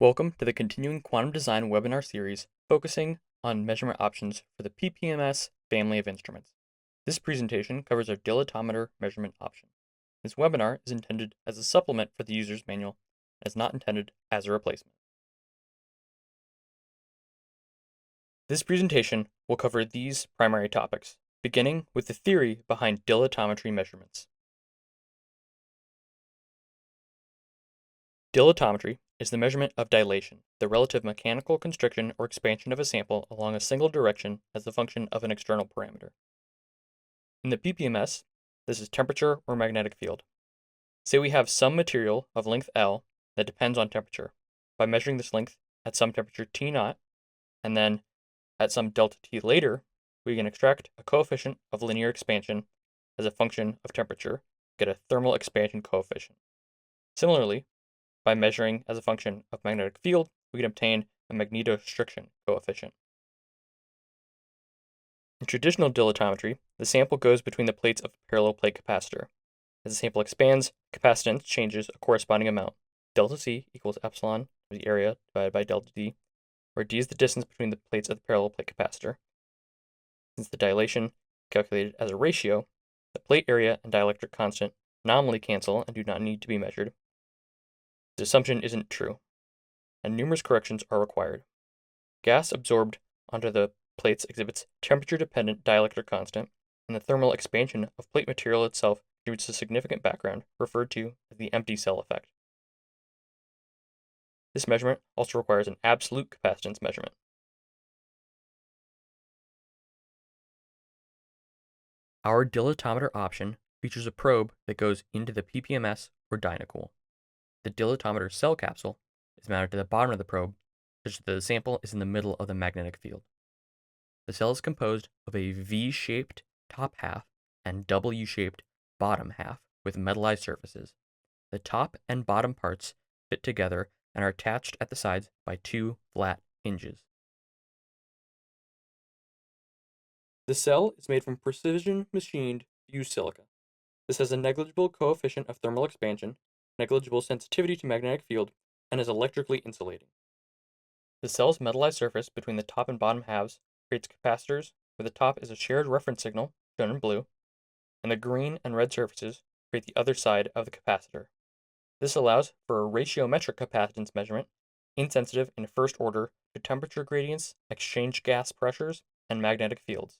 Welcome to the Continuing Quantum Design webinar series focusing on measurement options for the PPMS family of instruments. This presentation covers our dilatometer measurement option. This webinar is intended as a supplement for the user's manual and is not intended as a replacement. This presentation will cover these primary topics, beginning with the theory behind dilatometry measurements. Dilatometry is the measurement of dilation, the relative mechanical constriction or expansion of a sample along a single direction as a function of an external parameter. In the PPMS, this is temperature or magnetic field. Say we have some material of length L that depends on temperature. By measuring this length at some temperature T0, and then at some delta T later, we can extract a coefficient of linear expansion as a function of temperature, get a thermal expansion coefficient. Similarly, by measuring as a function of magnetic field, we can obtain a magnetostriction coefficient. In traditional dilatometry, the sample goes between the plates of a parallel plate capacitor. As the sample expands, capacitance changes a corresponding amount. Delta C equals epsilon of the area divided by delta D, where D is the distance between the plates of the parallel plate capacitor. Since the dilation is calculated as a ratio, the plate area and dielectric constant nominally cancel and do not need to be measured. This assumption isn't true, and numerous corrections are required. Gas absorbed onto the plates exhibits temperature-dependent dielectric constant, and the thermal expansion of plate material itself contributes a significant background referred to as the empty cell effect. This measurement also requires an absolute capacitance measurement. Our dilatometer option features a probe that goes into the PPMS or DynaCool. The dilatometer cell capsule is mounted to the bottom of the probe, such that the sample is in the middle of the magnetic field. The cell is composed of a V-shaped top half and W-shaped bottom half with metallized surfaces. The top and bottom parts fit together and are attached at the sides by two flat hinges. The cell is made from precision-machined fused silica. This has a negligible coefficient of thermal expansion, negligible sensitivity to magnetic field, and is electrically insulating. The cell's metallized surface between the top and bottom halves creates capacitors, where the top is a shared reference signal, shown in blue, and the green and red surfaces create the other side of the capacitor. This allows for a ratiometric capacitance measurement, insensitive in first order to temperature gradients, exchange gas pressures, and magnetic fields.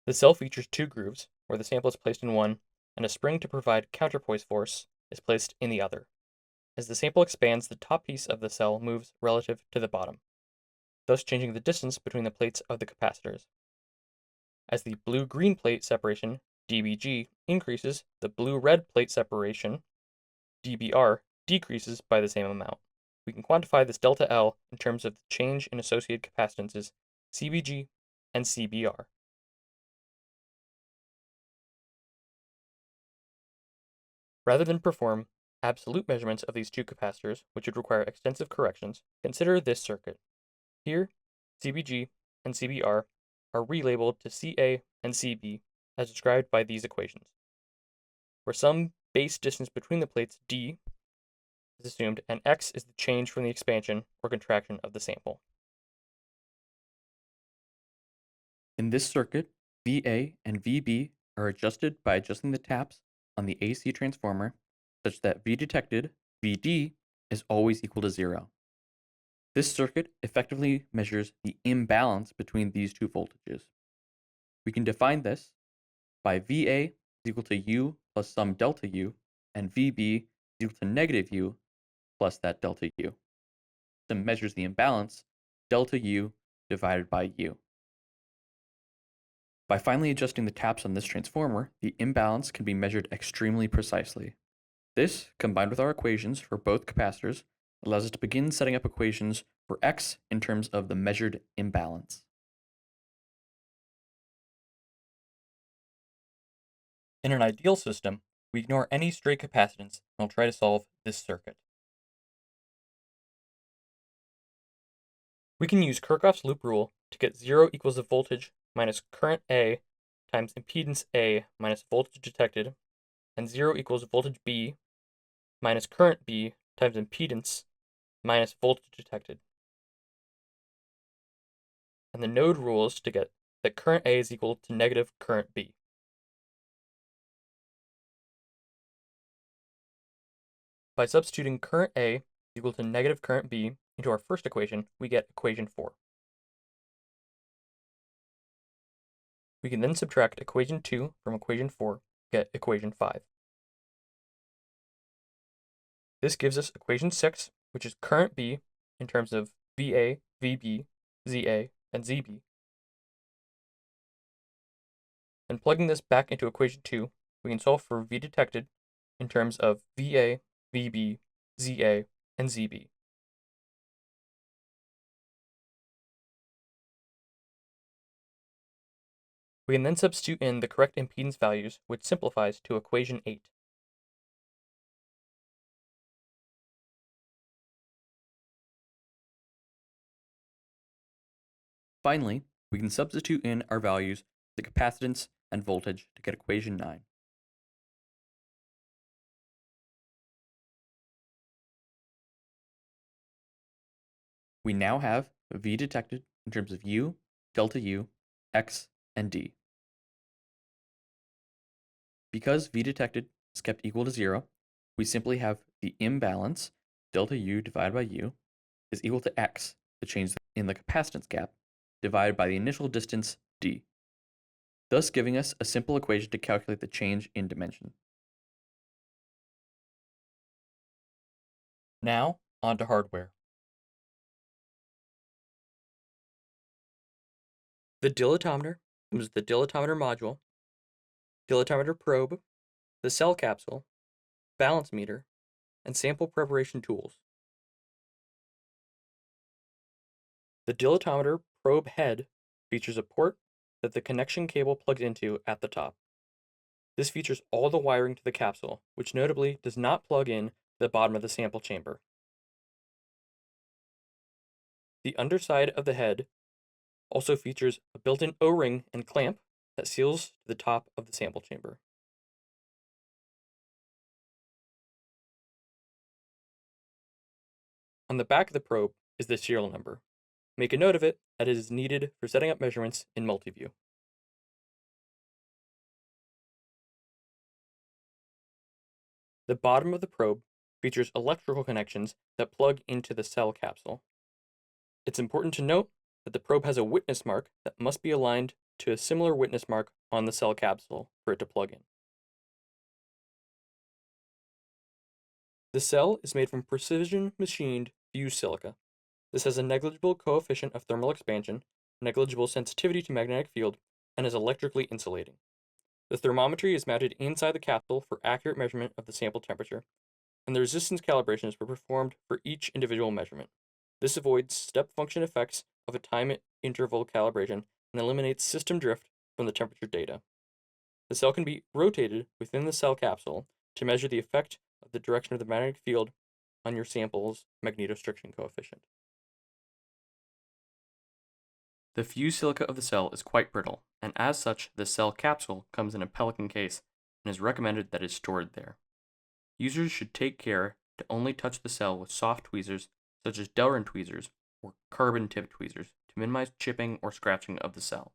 The cell features two grooves, where the sample is placed in one, and a spring to provide counterpoise force is placed in the other. As the sample expands, the top piece of the cell moves relative to the bottom, thus changing the distance between the plates of the capacitors. As the blue-green plate separation, dBg, increases, the blue-red plate separation, dBr, decreases by the same amount. We can quantify this delta L in terms of the change in associated capacitances, CBg and CBr. Rather than perform absolute measurements of these two capacitors, which would require extensive corrections, consider this circuit. Here, CBg and CBr are relabeled to CA and CB as described by these equations, where some base distance between the plates, d, is assumed, and x is the change from the expansion or contraction of the sample. In this circuit, VA and VB are adjusted by adjusting the taps on the AC transformer such that V detected, VD, is always equal to 0. This circuit effectively measures the imbalance between these two voltages. We can define this by VA is equal to U plus some delta U, and VB is equal to negative U plus that delta U. This measures the imbalance, delta U divided by U. By finally adjusting the taps on this transformer, the imbalance can be measured extremely precisely. This, combined with our equations for both capacitors, allows us to begin setting up equations for X in terms of the measured imbalance. In an ideal system, we ignore any stray capacitance and will try to solve this circuit. We can use Kirchhoff's loop rule to get 0 equals the voltage minus current A times impedance A minus voltage detected, and 0 equals voltage B minus current B times impedance minus voltage detected. And the node rules to get that current A is equal to negative current B. By substituting current A equal to negative current B into our first equation, we get equation 4. We can then subtract equation 2 from equation 4 to get equation 5. This gives us equation 6, which is current B in terms of VA, VB, ZA, and ZB. And plugging this back into equation 2, we can solve for V detected in terms of VA, VB, ZA, and ZB. We can then substitute in the correct impedance values, which simplifies to equation 8. Finally, we can substitute in our values for the capacitance and voltage to get equation 9. We now have V detected in terms of U, delta U, X, and D. Because V detected is kept equal to 0, we simply have the imbalance, delta U divided by U, is equal to X, the change in the capacitance gap, divided by the initial distance, D, thus giving us a simple equation to calculate the change in dimension. Now, on to hardware. The dilatometer comes with the dilatometer module, dilatometer probe, the cell capsule, balance meter, and sample preparation tools. The dilatometer probe head features a port that the connection cable plugs into at the top. This features all the wiring to the capsule, which notably does not plug in to the bottom of the sample chamber. The underside of the head also features a built-in O-ring and clamp that seals to the top of the sample chamber. On the back of the probe is the serial number. Make a note of it, as it is needed for setting up measurements in multiview. The bottom of the probe features electrical connections that plug into the cell capsule. It's important to note that the probe has a witness mark that must be aligned to a similar witness mark on the cell capsule for it to plug in. The cell is made from precision machined fused silica. This has a negligible coefficient of thermal expansion, negligible sensitivity to magnetic field, and is electrically insulating. The thermometry is mounted inside the capsule for accurate measurement of the sample temperature, and the resistance calibrations were performed for each individual measurement. This avoids step function effects of a time interval calibration and eliminates system drift from the temperature data. The cell can be rotated within the cell capsule to measure the effect of the direction of the magnetic field on your sample's magnetostriction coefficient. The fused silica of the cell is quite brittle, and as such, the cell capsule comes in a pelican case and is recommended that it is stored there. Users should take care to only touch the cell with soft tweezers such as Delrin tweezers or carbon-tipped tweezers to minimize chipping or scratching of the cell.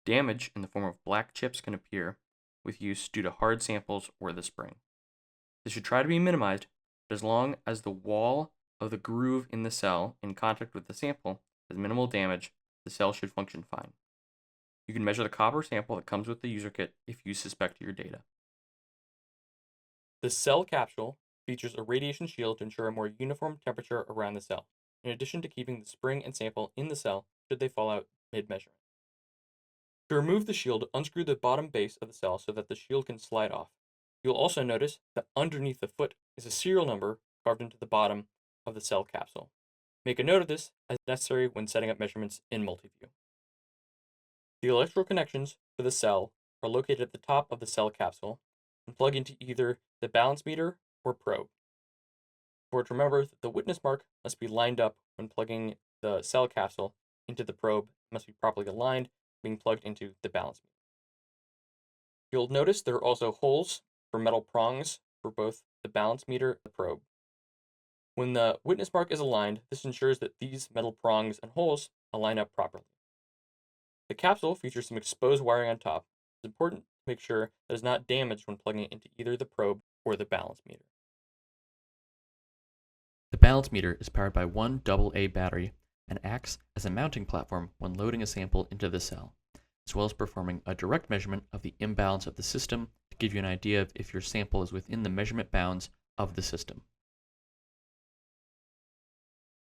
Damage in the form of black chips can appear with use due to hard samples or the spring. This should try to be minimized, but as long as the wall of the groove in the cell in contact with the sample has minimal damage, the cell should function fine. You can measure the copper sample that comes with the user kit if you suspect your data. The cell capsule features a radiation shield to ensure a more uniform temperature around the cell, in addition to keeping the spring and sample in the cell should they fall out mid-measurement. To remove the shield, unscrew the bottom base of the cell so that the shield can slide off. You'll also notice that underneath the foot is a serial number carved into the bottom of the cell capsule. Make a note of this as necessary when setting up measurements in multiview. The electrical connections for the cell are located at the top of the cell capsule and plug into either the balance meter or probe. To remember that the witness mark must be lined up when plugging the cell capsule into the probe, must be properly aligned, being plugged into the balance meter. You'll notice there are also holes for metal prongs for both the balance meter, and the probe. When the witness mark is aligned, this ensures that these metal prongs and holes align up properly. The capsule features some exposed wiring on top. It's important to make sure that it is not damaged when plugging it into either the probe or the balance meter. The balance meter is powered by one AA battery and acts as a mounting platform when loading a sample into the cell, as well as performing a direct measurement of the imbalance of the system to give you an idea of if your sample is within the measurement bounds of the system.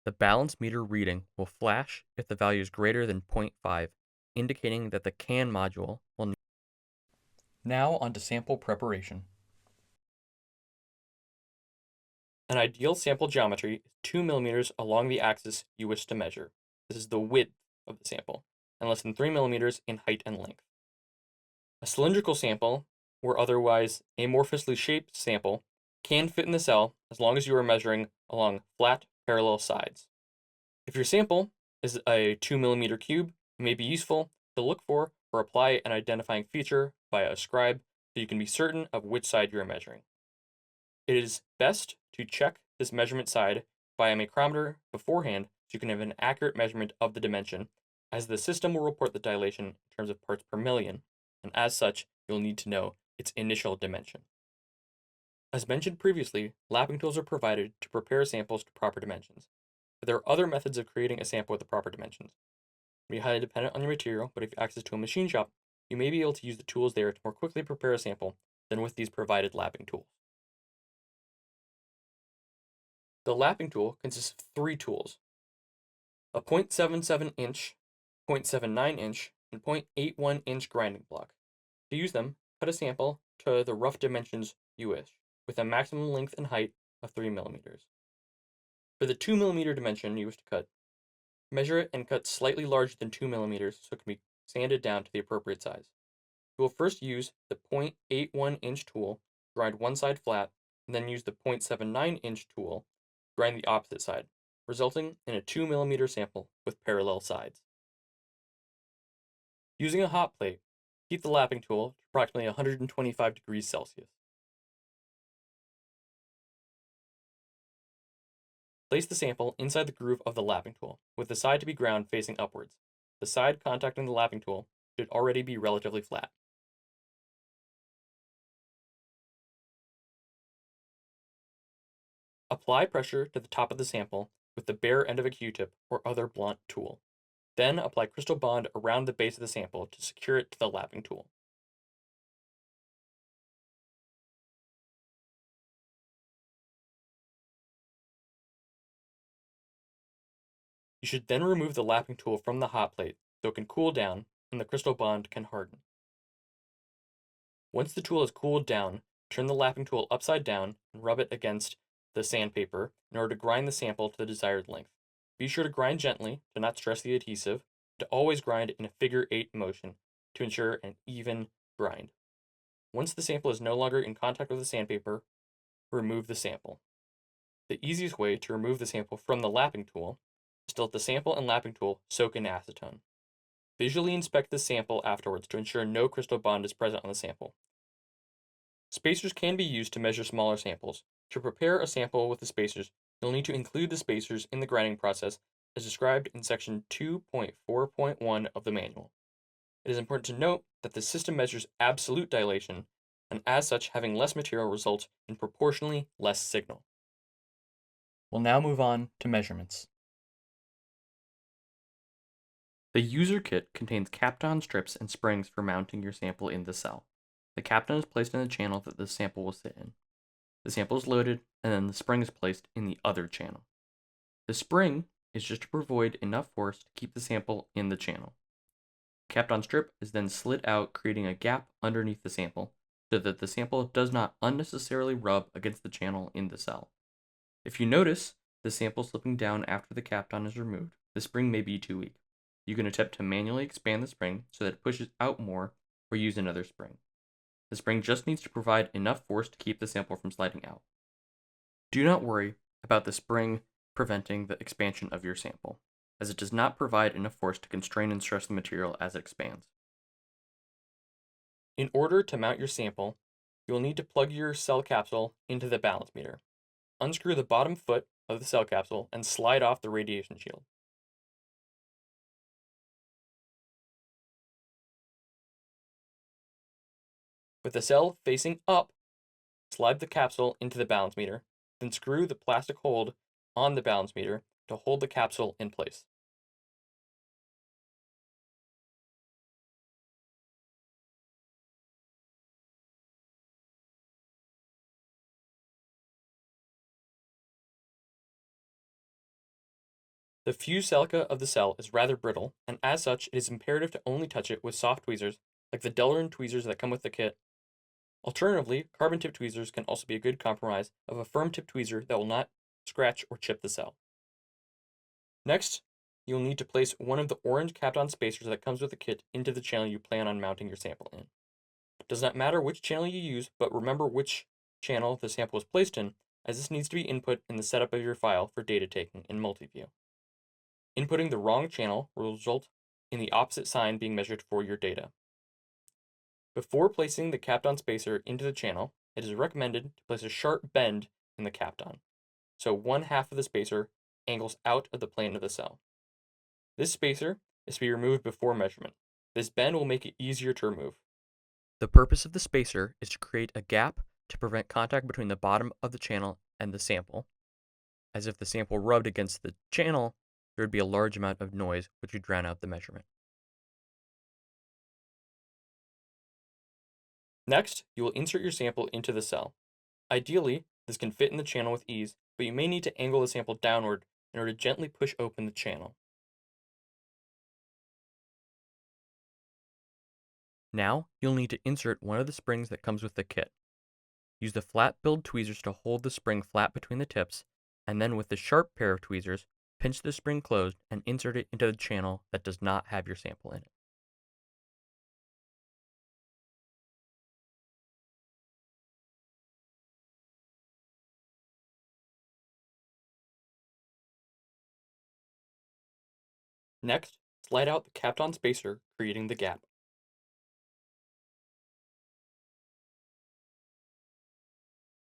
The balance meter reading will flash if the value is greater than 0.5, indicating that the CAN module will need. Now on to sample preparation. An ideal sample geometry is 2 millimeters along the axis you wish to measure. This is the width of the sample, and less than 3 millimeters in height and length. A cylindrical sample, or otherwise amorphously shaped sample, can fit in the cell as long as you are measuring along flat, parallel sides. If your sample is a 2 millimeter cube, it may be useful to look for or apply an identifying feature via a scribe so you can be certain of which side you are measuring. It is best to check this measurement side via a micrometer beforehand so you can have an accurate measurement of the dimension, as the system will report the dilation in terms of parts per million, and as such, you'll need to know its initial dimension. As mentioned previously, lapping tools are provided to prepare samples to proper dimensions, but there are other methods of creating a sample with the proper dimensions. It may be highly dependent on your material, but if you have access to a machine shop, you may be able to use the tools there to more quickly prepare a sample than with these provided lapping tools. The lapping tool consists of 3 tools: a 0.77 inch, 0.79 inch, and 0.81 inch grinding block. To use them, cut a sample to the rough dimensions you wish, with a maximum length and height of 3 millimeters. For the 2 millimeter dimension you wish to cut, measure it and cut slightly larger than 2 millimeters so it can be sanded down to the appropriate size. You will first use the 0.81 inch tool to grind one side flat, and then use the 0.79 inch tool to grind the opposite side, resulting in a 2 millimeter sample with parallel sides. Using a hot plate, heat the lapping tool to approximately 125 degrees Celsius. Place the sample inside the groove of the lapping tool, with the side to be ground facing upwards. The side contacting the lapping tool should already be relatively flat. Apply pressure to the top of the sample with the bare end of a Q-tip or other blunt tool. Then apply crystal bond around the base of the sample to secure it to the lapping tool. You should then remove the lapping tool from the hot plate so it can cool down and the crystal bond can harden. Once the tool has cooled down, turn the lapping tool upside down and rub it against the sandpaper in order to grind the sample to the desired length. Be sure to grind gently to not stress the adhesive, and to always grind in a figure 8 motion to ensure an even grind. Once the sample is no longer in contact with the sandpaper, remove the sample. The easiest way to remove the sample from the lapping tool is to let the sample and lapping tool soak in acetone. Visually inspect the sample afterwards to ensure no crystal bond is present on the sample. Spacers can be used to measure smaller samples. To prepare a sample with the spacers, you'll need to include the spacers in the grinding process as described in section 2.4.1 of the manual. It is important to note that the system measures absolute dilation, and as such, having less material results in proportionally less signal. We'll now move on to measurements. The user kit contains Kapton strips and springs for mounting your sample in the cell. The Kapton is placed in the channel that the sample will sit in. The sample is loaded, and then the spring is placed in the other channel. The spring is just to provide enough force to keep the sample in the channel. The Kapton strip is then slid out, creating a gap underneath the sample, so that the sample does not unnecessarily rub against the channel in the cell. If you notice the sample slipping down after the Kapton is removed, the spring may be too weak. You can attempt to manually expand the spring so that it pushes out more, or use another spring. The spring just needs to provide enough force to keep the sample from sliding out. Do not worry about the spring preventing the expansion of your sample, as it does not provide enough force to constrain and stress the material as it expands. In order to mount your sample, you will need to plug your cell capsule into the balance meter. Unscrew the bottom foot of the cell capsule and slide off the radiation shield. With the cell facing up, slide the capsule into the balance meter, then screw the plastic hold on the balance meter to hold the capsule in place. The fused silica of the cell is rather brittle, and as such, it is imperative to only touch it with soft tweezers, like the Delrin tweezers that come with the kit. Alternatively, carbon tip tweezers can also be a good compromise of a firm tip tweezer that will not scratch or chip the cell. Next, you'll need to place one of the orange Kapton spacers that comes with the kit into the channel you plan on mounting your sample in. It does not matter which channel you use, but remember which channel the sample was placed in, as this needs to be input in the setup of your file for data taking in Multiview. Inputting the wrong channel will result in the opposite sign being measured for your data. Before placing the Kapton spacer into the channel, it is recommended to place a sharp bend in the Kapton, so one half of the spacer angles out of the plane of the cell. This spacer is to be removed before measurement. This bend will make it easier to remove. The purpose of the spacer is to create a gap to prevent contact between the bottom of the channel and the sample, as if the sample rubbed against the channel, there would be a large amount of noise which would drown out the measurement. Next, you will insert your sample into the cell. Ideally, this can fit in the channel with ease, but you may need to angle the sample downward in order to gently push open the channel. Now, you'll need to insert one of the springs that comes with the kit. Use the flat billed tweezers to hold the spring flat between the tips, and then with the sharp pair of tweezers, pinch the spring closed and insert it into the channel that does not have your sample in it. Next, slide out the Kapton spacer, creating the gap.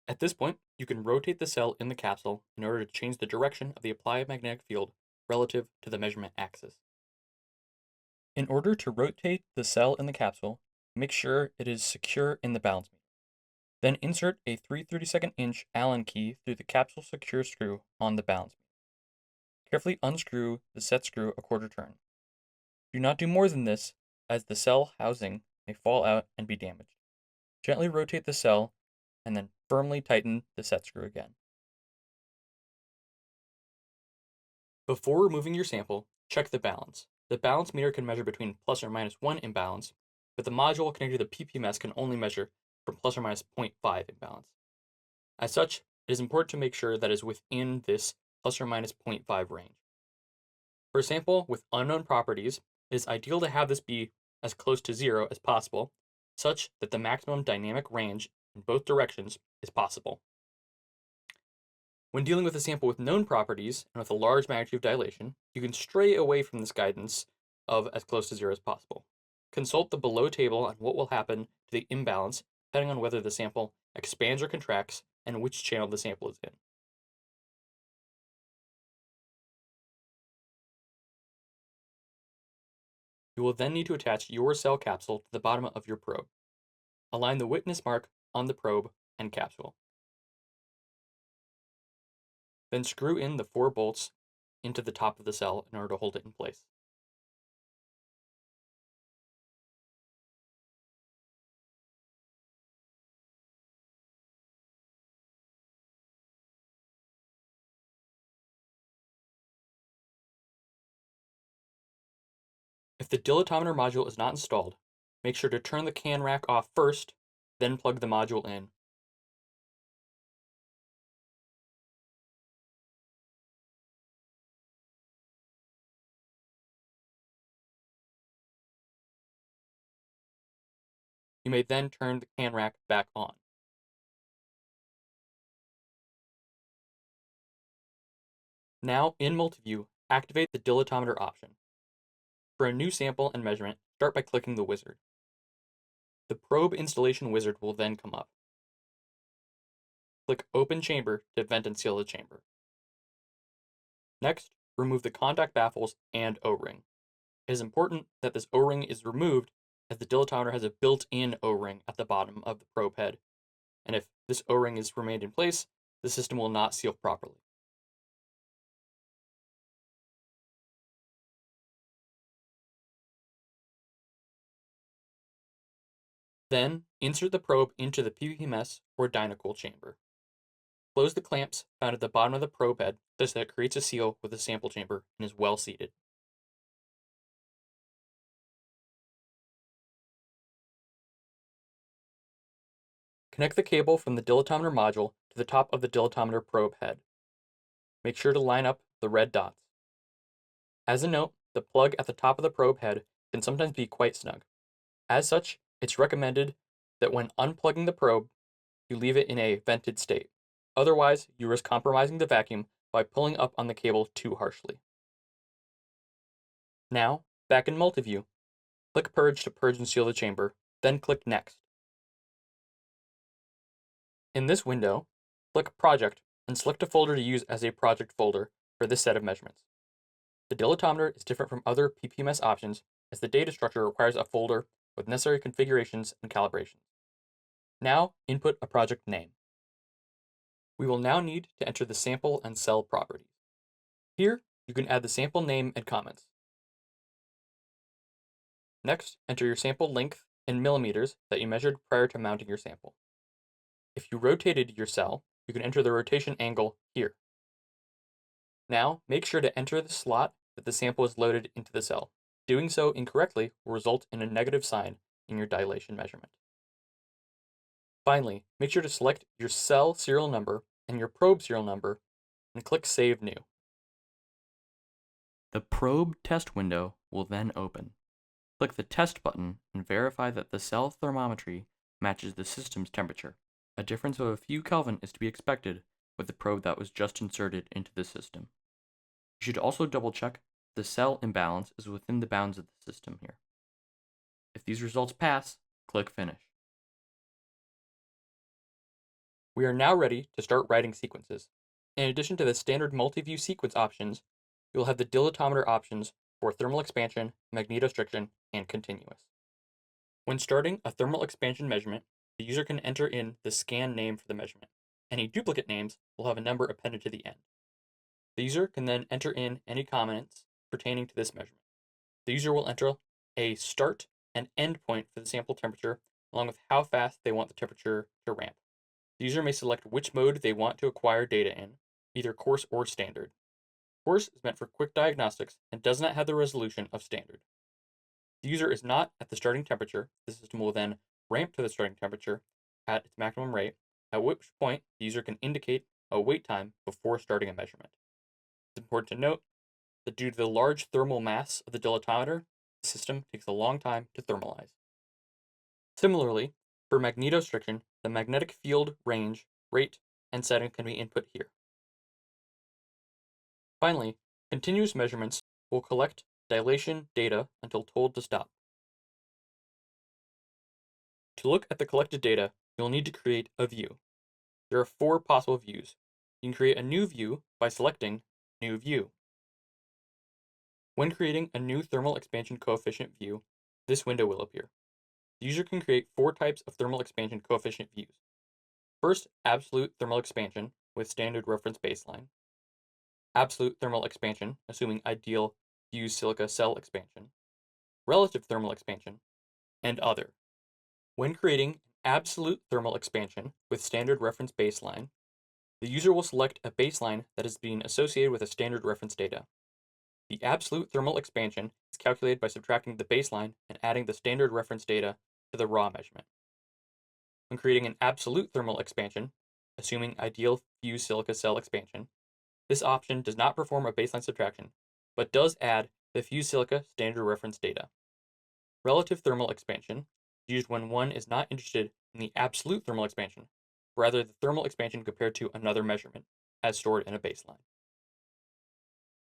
At this point, you can rotate the cell in the capsule in order to change the direction of the applied magnetic field relative to the measurement axis. In order to rotate the cell in the capsule, make sure it is secure in the balance meter. Then insert a 3/32 Allen key through the capsule secure screw on the balance meter. Carefully unscrew the set screw a quarter turn. Do not do more than this, as the cell housing may fall out and be damaged. Gently rotate the cell and then firmly tighten the set screw again. Before removing your sample, check the balance. The balance meter can measure between plus or minus 1 imbalance, but the module connected to the PPMS can only measure from plus or minus 0.5 imbalance. As such, it is important to make sure that it is within this plus or minus 0.5 range. For a sample with unknown properties, it is ideal to have this be as close to 0 as possible, such that the maximum dynamic range in both directions is possible. When dealing with a sample with known properties and with a large magnitude of dilation, you can stray away from this guidance of as close to 0 as possible. Consult the below table on what will happen to the imbalance depending on whether the sample expands or contracts and which channel the sample is in. You will then need to attach your cell capsule to the bottom of your probe. Align the witness mark on the probe and capsule. Then screw in the 4 bolts into the top of the cell in order to hold it in place. If the dilatometer module is not installed, make sure to turn the can rack off first, then plug the module in. You may then turn the can rack back on. Now, in Multiview, activate the Dilatometer option. For a new sample and measurement, start by clicking the wizard. The probe installation wizard will then come up. click Open Chamber to vent and seal the chamber. Next, remove the contact baffles and O-ring. It is important that this O-ring is removed as the dilatometer has a built-in O-ring at the bottom of the probe head, and if this O-ring is remained in place, the system will not seal properly. Then, insert the probe into the PPMS or DynaCool chamber. Close the clamps found at the bottom of the probe head such that it creates a seal with the sample chamber and is well seated. Connect the cable from the dilatometer module to the top of the dilatometer probe head. Make sure to line up the red dots. As a note, the plug at the top of the probe head can sometimes be quite snug. As such, it's recommended that when unplugging the probe, you leave it in a vented state. Otherwise, you risk compromising the vacuum by pulling up on the cable too harshly. Now, back in Multiview, click Purge to purge and seal the chamber, then click Next. In this window, click Project and select a folder to use as a project folder for this set of measurements. The dilatometer is different from other PPMS options as the data structure requires a folder with necessary configurations and calibrations. Now, input a project name. We will now need to enter the sample and cell properties. Here, you can add the sample name and comments. Next, enter your sample length in millimeters that you measured prior to mounting your sample. If you rotated your cell, you can enter the rotation angle here. Now, make sure to enter the slot that the sample is loaded into the cell. Doing so incorrectly will result in a negative sign in your dilation measurement. Finally, make sure to select your cell serial number and your probe serial number and click Save New. The probe test window will then open. Click the Test button and verify that the cell thermometry matches the system's temperature. A difference of a few Kelvin is to be expected with the probe that was just inserted into the system. You should also double-check the cell imbalance is within the bounds of the system here. If these results pass, click Finish. We are now ready to start writing sequences. In addition to the standard multi-view sequence options, you will have the dilatometer options for thermal expansion, magnetostriction, and continuous. When starting a thermal expansion measurement, the user can enter in the scan name for the measurement. Any duplicate names will have a number appended to the end. The user can then enter in any comments pertaining to this measurement. The user will enter a start and end point for the sample temperature, along with how fast they want the temperature to ramp. The user may select which mode they want to acquire data in, either coarse or standard. Coarse is meant for quick diagnostics and does not have the resolution of standard. The user is not at the starting temperature. The system will then ramp to the starting temperature at its maximum rate, at which point the user can indicate a wait time before starting a measurement. It's important to note that due to the large thermal mass of the dilatometer, the system takes a long time to thermalize. Similarly, for magnetostriction, the magnetic field range, rate, and setting can be input here. Finally, continuous measurements will collect dilation data until told to stop. To look at the collected data, you'll need to create a view. There are 4 possible views. You can create a new view by selecting New View. When creating a new thermal expansion coefficient view, this window will appear. The user can create 4 types of thermal expansion coefficient views. First, absolute thermal expansion with standard reference baseline. Absolute thermal expansion, assuming ideal fused silica cell expansion. Relative thermal expansion, and other. When creating absolute thermal expansion with standard reference baseline, the user will select a baseline that is being associated with a standard reference data. The absolute thermal expansion is calculated by subtracting the baseline and adding the standard reference data to the raw measurement. When creating an absolute thermal expansion, assuming ideal fused silica cell expansion, this option does not perform a baseline subtraction, but does add the fused silica standard reference data. Relative thermal expansion is used when one is not interested in the absolute thermal expansion, rather the thermal expansion compared to another measurement, as stored in a baseline.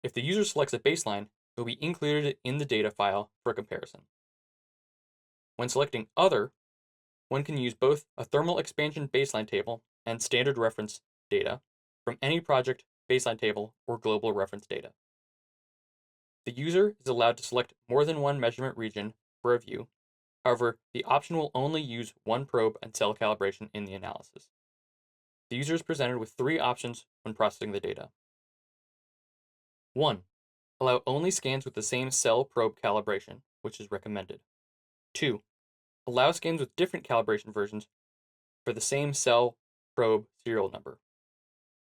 If the user selects a baseline, it will be included in the data file for comparison. When selecting Other, one can use both a thermal expansion baseline table and standard reference data from any project, baseline table, or global reference data. The user is allowed to select more than one measurement region for a view. However, the option will only use one probe and cell calibration in the analysis. The user is presented with three options when processing the data. 1. Allow only scans with the same cell probe calibration, which is recommended. 2. Allow scans with different calibration versions for the same cell probe serial number.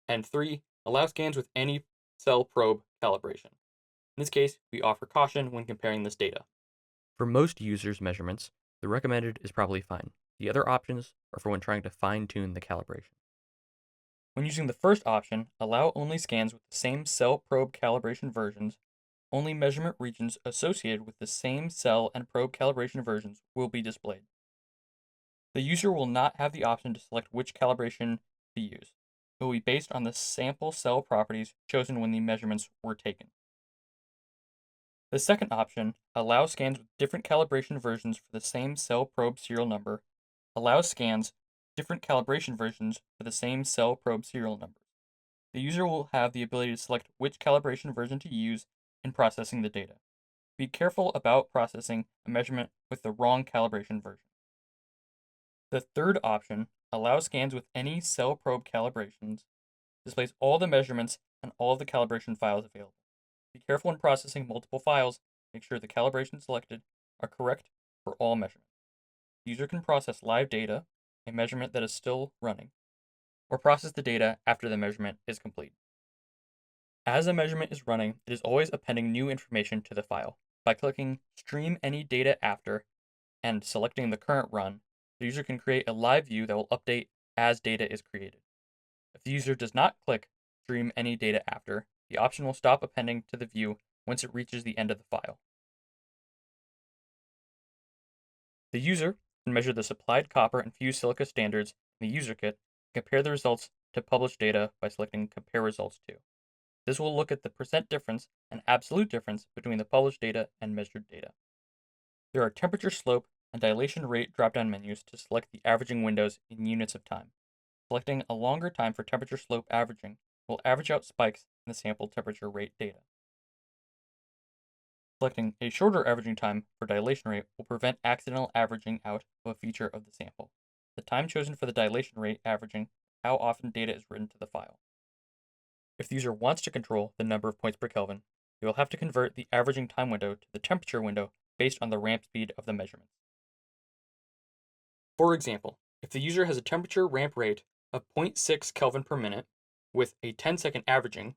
And 3. Allow scans with any cell probe calibration. In this case, we offer caution when comparing this data. For most users' measurements, the recommended is probably fine. The other options are for when trying to fine-tune the calibration. When using the first option, allow only scans with the same cell probe calibration versions. Only measurement regions associated with the same cell and probe calibration versions will be displayed. The user will not have the option to select which calibration to use. It will be based on the sample cell properties chosen when the measurements were taken. The second option, allow scans with different calibration versions for the same cell probe serial number, allows scans different calibration versions for the same cell probe serial numbers. The user will have the ability to select which calibration version to use in processing the data. Be careful about processing a measurement with the wrong calibration version. The third option, allow scans with any cell probe calibrations, displays all the measurements and all of the calibration files available. Be careful when processing multiple files. Make sure the calibrations selected are correct for all measurements. The user can process live data, a measurement that is still running, or process the data after the measurement is complete. As a measurement is running, it is always appending new information to the file. By clicking Stream Any Data After and selecting the current run, the user can create a live view that will update as data is created. If the user does not click Stream Any Data After, the option will stop appending to the view once it reaches the end of the file. The user can measure the supplied copper and fused silica standards in the user kit and compare the results to published data by selecting Compare Results To. This will look at the percent difference and absolute difference between the published data and measured data. There are temperature slope and dilation rate drop-down menus to select the averaging windows in units of time. Selecting a longer time for temperature slope averaging will average out spikes in the sample temperature rate data. Selecting a shorter averaging time for dilation rate will prevent accidental averaging out of a feature of the sample. The time chosen for the dilation rate averaging how often data is written to the file. If the user wants to control the number of points per Kelvin, they will have to convert the averaging time window to the temperature window based on the ramp speed of the measurements. For example, if the user has a temperature ramp rate of 0.6 Kelvin per minute with a 10-second averaging,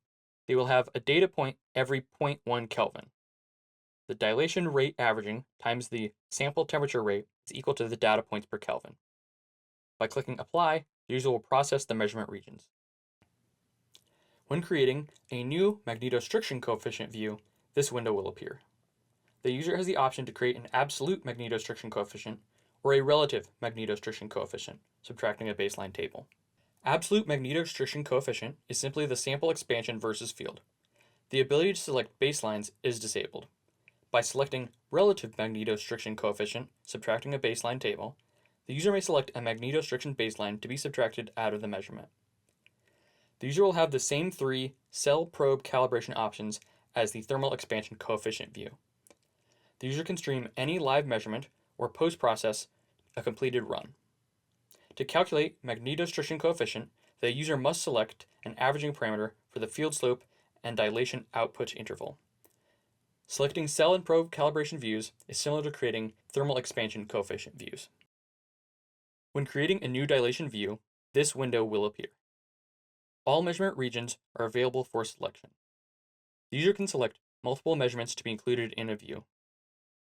they will have a data point every 0.1 Kelvin. The dilation rate averaging times the sample temperature rate is equal to the data points per Kelvin. By clicking Apply, the user will process the measurement regions. When creating a new magnetostriction coefficient view, this window will appear. The user has the option to create an absolute magnetostriction coefficient or a relative magnetostriction coefficient, subtracting a baseline table. Absolute magnetostriction coefficient is simply the sample expansion versus field. The ability to select baselines is disabled. By selecting relative magnetostriction coefficient, subtracting a baseline table, the user may select a magnetostriction baseline to be subtracted out of the measurement. The user will have the same three cell probe calibration options as the thermal expansion coefficient view. The user can stream any live measurement or post-process a completed run. To calculate magnetostriction coefficient, the user must select an averaging parameter for the field slope and dilation output interval. Selecting cell and probe calibration views is similar to creating thermal expansion coefficient views. When creating a new dilation view, this window will appear. All measurement regions are available for selection. The user can select multiple measurements to be included in a view.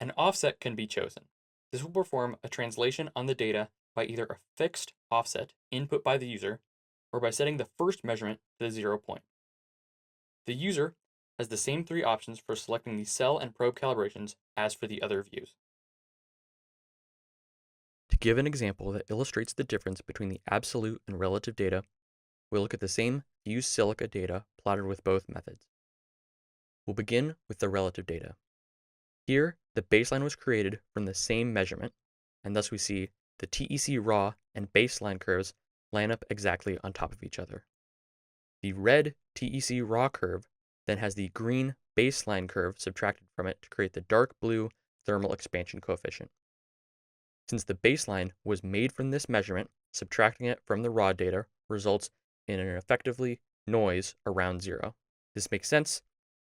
An offset can be chosen. This will perform a translation on the data by either a fixed offset input by the user or by setting the first measurement to the 0 point. The user has the same three options for selecting the cell and probe calibrations as for the other views. To give an example that illustrates the difference between the absolute and relative data, we'll look at the same fused silica data plotted with both methods. We'll begin with the relative data. Here, the baseline was created from the same measurement, and thus we see the TEC raw and baseline curves line up exactly on top of each other. The red TEC raw curve then has the green baseline curve subtracted from it to create the dark blue thermal expansion coefficient. Since the baseline was made from this measurement, subtracting it from the raw data results in an effectively noise around zero. This makes sense,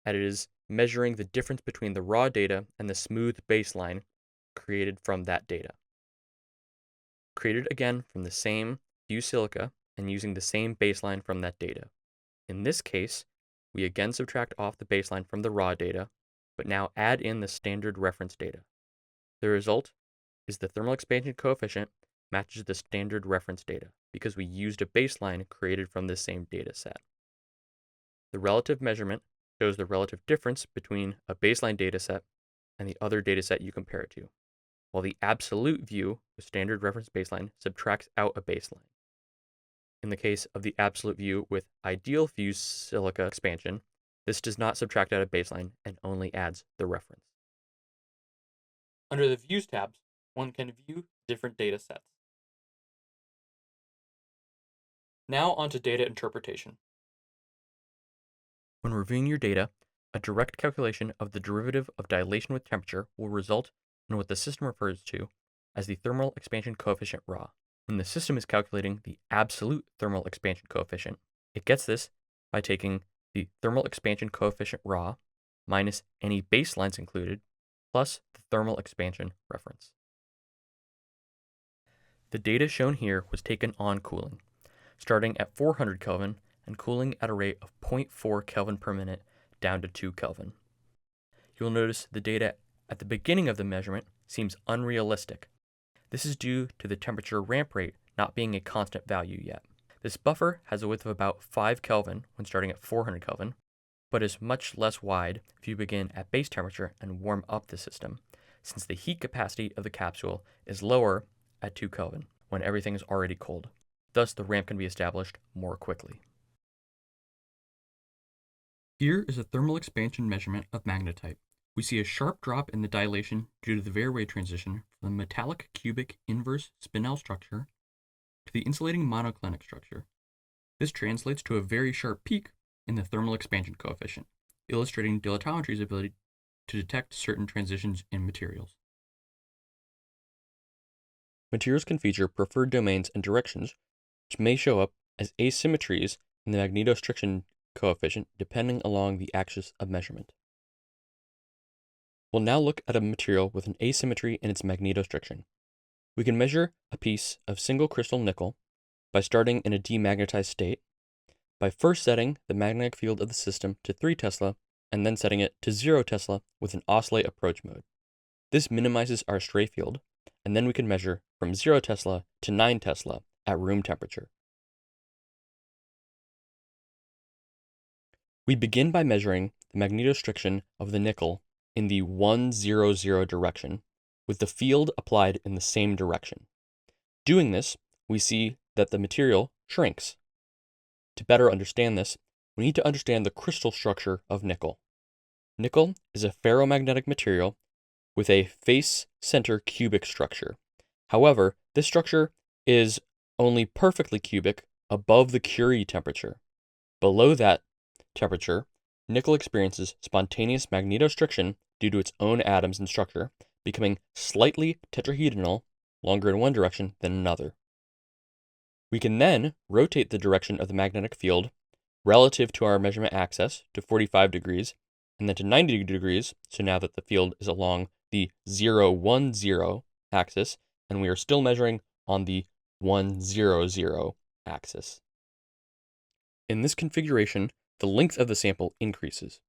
as it is measuring the difference between the raw data and the smooth baseline created from that data. Created again from the same fused silica and using the same baseline from that data. In this case, we again subtract off the baseline from the raw data, but now add in the standard reference data. The result is the thermal expansion coefficient matches the standard reference data because we used a baseline created from the same data set. The relative measurement shows the relative difference between a baseline data set and the other data set you compare it to, while the absolute view with standard reference baseline subtracts out a baseline. In the case of the absolute view with ideal fused silica expansion, this does not subtract out a baseline and only adds the reference. Under the Views tabs, one can view different data sets. Now on to data interpretation. When reviewing your data, a direct calculation of the derivative of dilation with temperature will result in what the system refers to as the thermal expansion coefficient raw. When the system is calculating the absolute thermal expansion coefficient, it gets this by taking the thermal expansion coefficient raw minus any baselines included plus the thermal expansion reference. The data shown here was taken on cooling, starting at 400 Kelvin and cooling at a rate of 0.4 Kelvin per minute down to 2 Kelvin. You'll notice the data at the beginning of the measurement seems unrealistic. This is due to the temperature ramp rate not being a constant value yet. This buffer has a width of about 5 Kelvin when starting at 400 Kelvin, but is much less wide if you begin at base temperature and warm up the system, since the heat capacity of the capsule is lower at 2 Kelvin when everything is already cold. Thus, the ramp can be established more quickly. Here is a thermal expansion measurement of magnetite. We see a sharp drop in the dilation due to the Verwey transition from the metallic cubic inverse spinel structure to the insulating monoclinic structure. This translates to a very sharp peak in the thermal expansion coefficient, illustrating dilatometry's ability to detect certain transitions in materials. Materials can feature preferred domains and directions, which may show up as asymmetries in the magnetostriction coefficient depending along the axis of measurement. We'll now look at a material with an asymmetry in its magnetostriction. We can measure a piece of single crystal nickel by starting in a demagnetized state, by first setting the magnetic field of the system to 3 Tesla and then setting it to 0 Tesla with an oscillate approach mode. This minimizes our stray field, and then we can measure from 0 Tesla to 9 Tesla at room temperature. We begin by measuring the magnetostriction of the nickel in the 100 direction, with the field applied in the same direction. Doing this, we see that the material shrinks. To better understand this, we need to understand the crystal structure of nickel. Nickel is a ferromagnetic material with a face-center cubic structure. However, this structure is only perfectly cubic above the Curie temperature. Below that temperature, nickel experiences spontaneous magnetostriction due to its own atoms and structure, becoming slightly tetrahedral, longer in one direction than another. We can then rotate the direction of the magnetic field relative to our measurement axis to 45 degrees and then to 90 degrees, so now that the field is along the 010 axis, and we are still measuring on the 100 axis. In this configuration, the length of the sample increases.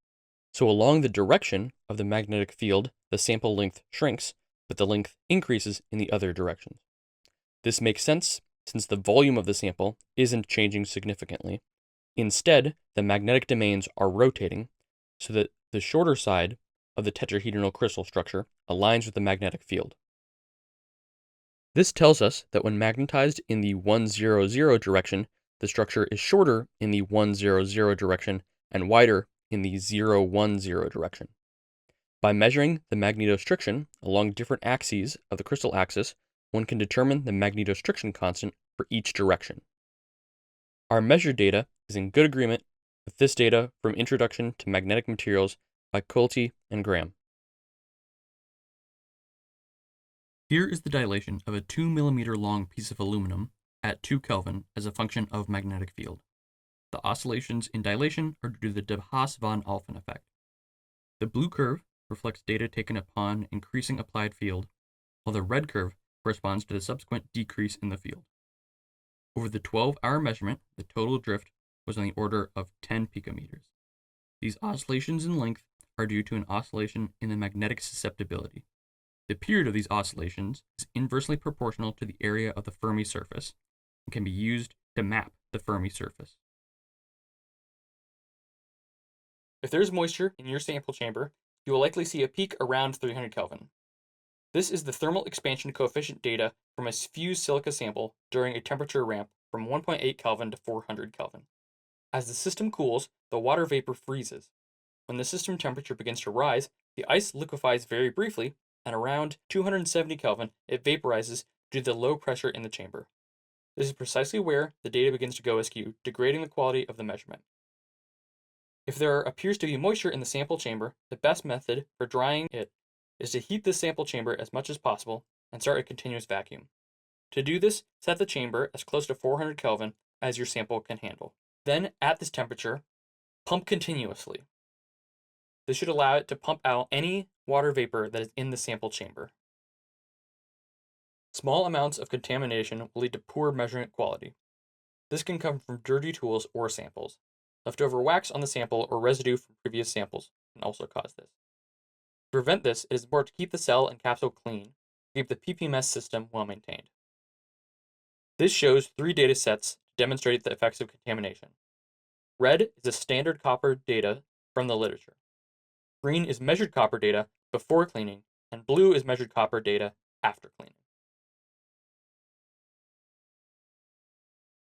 So along the direction of the magnetic field, the sample length shrinks, but the length increases in the other directions. This makes sense since the volume of the sample isn't changing significantly. Instead, the magnetic domains are rotating so that the shorter side of the tetrahedral crystal structure aligns with the magnetic field. This tells us that when magnetized in the 100 direction, the structure is shorter in the 100 direction and wider in the 010 direction. By measuring the magnetostriction along different axes of the crystal axis, one can determine the magnetostriction constant for each direction. Our measured data is in good agreement with this data from Introduction to Magnetic Materials by Quilty and Graham. Here is the dilation of a 2 millimeter long piece of aluminum at 2 Kelvin as a function of magnetic field. The oscillations in dilation are due to the de Haas-von Alphen effect. The blue curve reflects data taken upon increasing applied field, while the red curve corresponds to the subsequent decrease in the field. Over the 12-hour measurement, the total drift was on the order of 10 picometers. These oscillations in length are due to an oscillation in the magnetic susceptibility. The period of these oscillations is inversely proportional to the area of the Fermi surface and can be used to map the Fermi surface. If there is moisture in your sample chamber, you will likely see a peak around 300 Kelvin. This is the thermal expansion coefficient data from a fused silica sample during a temperature ramp from 1.8 Kelvin to 400 Kelvin. As the system cools, the water vapor freezes. When the system temperature begins to rise, the ice liquefies very briefly, and around 270 Kelvin, it vaporizes due to the low pressure in the chamber. This is precisely where the data begins to go askew, degrading the quality of the measurement. If there appears to be moisture in the sample chamber, the best method for drying it is to heat the sample chamber as much as possible and start a continuous vacuum. To do this, set the chamber as close to 400 Kelvin as your sample can handle. Then, at this temperature, pump continuously. This should allow it to pump out any water vapor that is in the sample chamber. Small amounts of contamination will lead to poor measurement quality. This can come from dirty tools or samples. Leftover wax on the sample or residue from previous samples can also cause this. To prevent this, it is important to keep the cell and capsule clean to keep the PPMS system well maintained. This shows 3 data sets to demonstrate the effects of contamination. Red is the standard copper data from the literature. Green is measured copper data before cleaning, and blue is measured copper data after cleaning.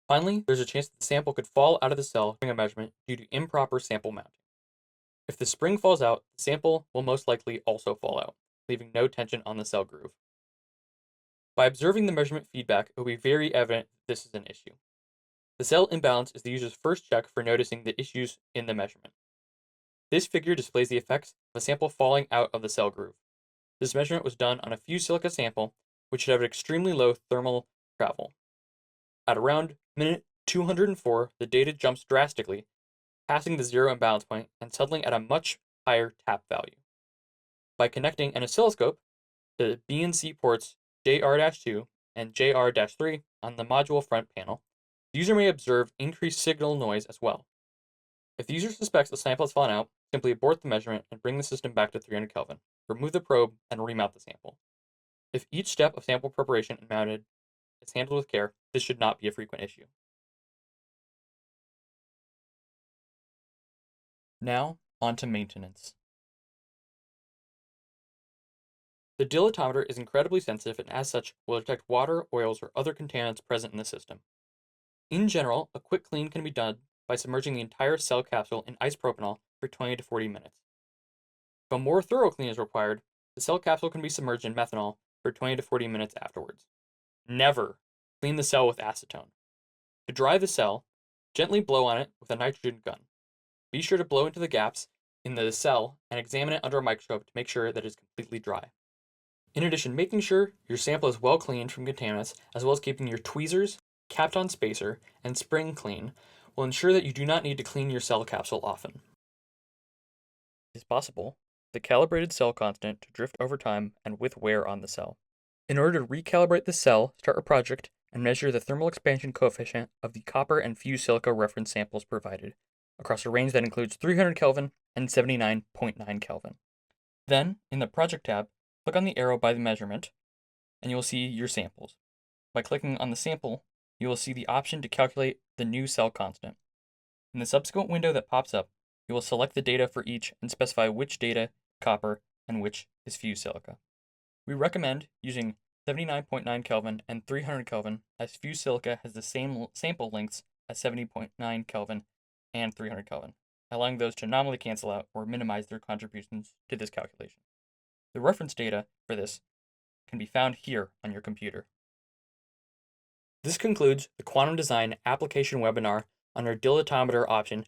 Finally, there's a chance that the sample could fall out of the cell during a measurement due to improper sample mounting. If the spring falls out, the sample will most likely also fall out, leaving no tension on the cell groove. By observing the measurement feedback, it will be very evident that this is an issue. The cell imbalance is the user's first check for noticing the issues in the measurement. This figure displays the effects of a sample falling out of the cell groove. This measurement was done on a fused silica sample, which should have an extremely low thermal travel. At around minute 204, the data jumps drastically, passing the zero imbalance point and settling at a much higher tap value. By connecting an oscilloscope to the B and C ports JR-2 and JR-3 on the module front panel, the user may observe increased signal noise as well. If the user suspects the sample has fallen out, simply abort the measurement and bring the system back to 300 Kelvin. Remove the probe and remount the sample. If each step of sample preparation and mounted is handled with care, this should not be a frequent issue. Now, on to maintenance. The dilatometer is incredibly sensitive and as such will detect water, oils, or other contaminants present in the system. In general, a quick clean can be done by submerging the entire cell capsule in isopropanol for 20 to 40 minutes. If a more thorough clean is required, the cell capsule can be submerged in methanol for 20 to 40 minutes afterwards. Never clean the cell with acetone. To dry the cell, gently blow on it with a nitrogen gun. Be sure to blow into the gaps in the cell and examine it under a microscope to make sure that it is completely dry. In addition, making sure your sample is well cleaned from contaminants, as well as keeping your tweezers, Kapton spacer, and spring clean, will ensure that you do not need to clean your cell capsule often. It is possible the calibrated cell constant to drift over time and with wear on the cell. In order to recalibrate the cell, start a project and measure the thermal expansion coefficient of the copper and fused silica reference samples provided, across a range that includes 300 Kelvin and 79.9 Kelvin. Then, in the Project tab, click on the arrow by the measurement, and you will see your samples. By clicking on the sample, you will see the option to calculate the new cell constant. In the subsequent window that pops up, you will select the data for each and specify which data is copper and which is fused silica. We recommend using 79.9 Kelvin and 300 Kelvin as fused silica has the same sample lengths as 70.9 Kelvin and 300 Kelvin, allowing those to nominally cancel out or minimize their contributions to this calculation. The reference data for this can be found here on your computer. This concludes the Quantum Design application webinar on our dilatometer option